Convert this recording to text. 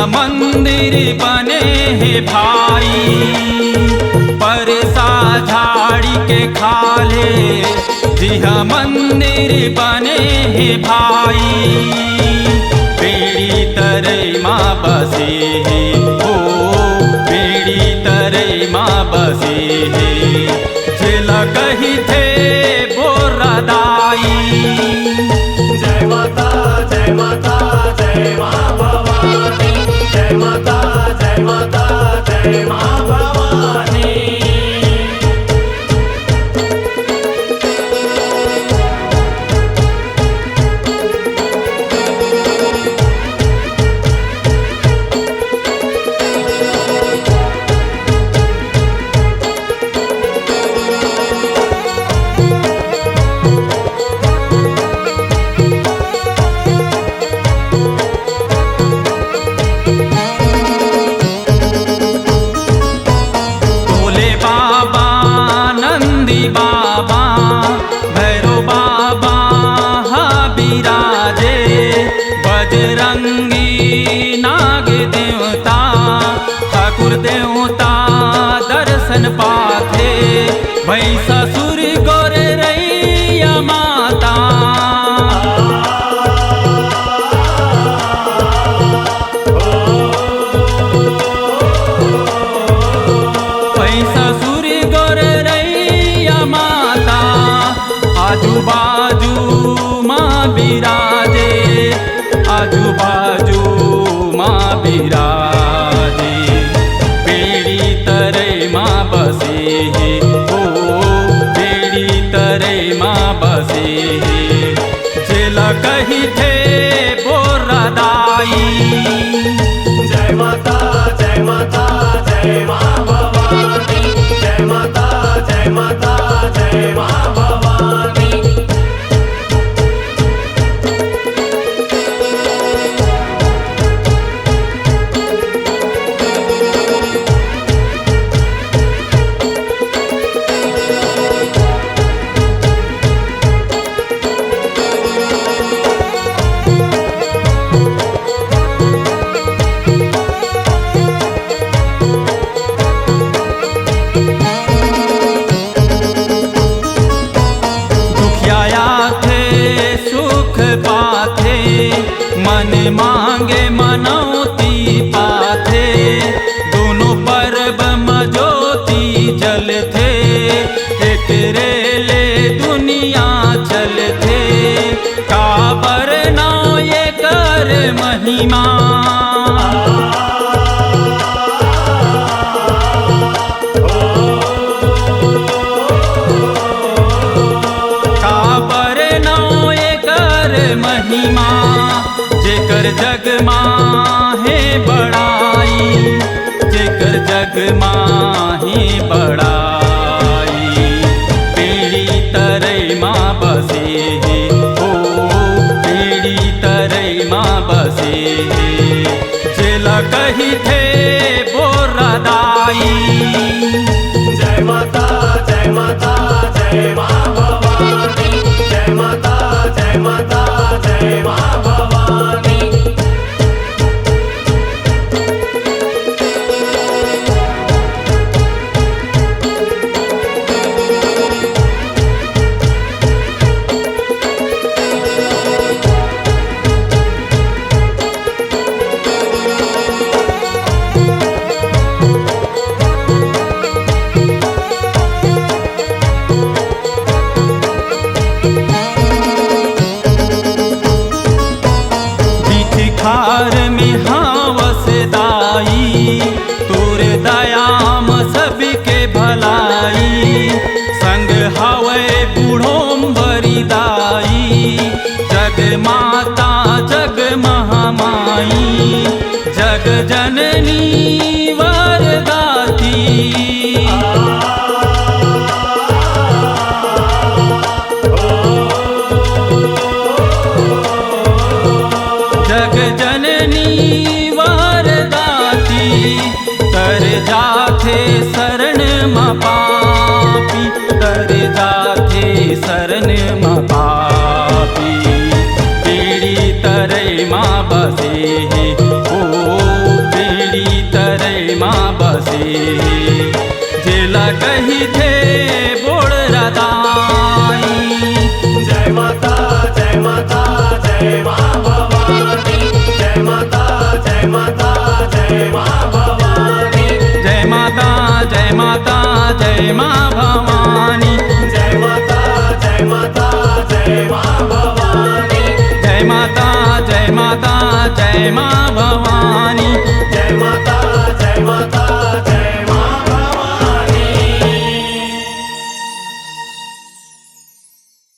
मंदिर बने हैं भाई, परसा झाड़ी के खाले जिहा मंदिर बने हैं भाई। बेड़ी तरे माँ बसे है, ओ बेड़ी तरे माँ बसे है, जिला कही थे बोरादाई। जय माता जय माता जय माँ भवानी, जय माता जय माता जय माँ भवानी। बाबा भैरव बाबा हाँ बिराजे, बजरंगी नाग देवता ठाकुर देवता दर्शन पाथे। भई ससुर गोर रैया माता, भई ससुर गोर आजू बाजू माँ बिराजे, आजू बाजू माँ बिराजे। बेड़ी तरे माँ बसे है, ओ बेड़ी तरे माँ बसे है, जिला कही थे बोरादाई। जय माता जय माता जय माँ भवानी, जय माता जय माता जय माँ भवानी। मन मांगे मनौती पाथे, दोनों परब मजोती जल थे, एक रेले दुनिया चल थे। काबर नाव ये कर महिमा, काबर नाव ये कर महिमा, जेकर जग माहे बड़ाई, जेकर जग माहे बड़ाई। बेड़ी तरे माँ बसे है, ओ बेड़ी तरे माँ बसे है, जिला कही थे बोरादाई। जय माता जय माता जय माँ भवानी, जय माता जय माता जय माँ भवानी। खार में हावस दाई, तोर दयाम सबके भलाई। संग हवे बूढ़ों बरी दाई, जग माता जग महामाई, जग जननी वरदाती। जग जननी वरदाती, तर जाथे शरण माँ पापी, तर जाथे शरण माँ पापी। बेड़ी तरे माँ बसे है, ओ इथे बोळ राधाई. जय माता जय माता जय मा भवानी. जय माता जय माता जय मा भवानी. जय माता जय माता जय मा भवानी. जय माता जय माता जय मा भवानी. जय माता जय माता जय मा भवानी.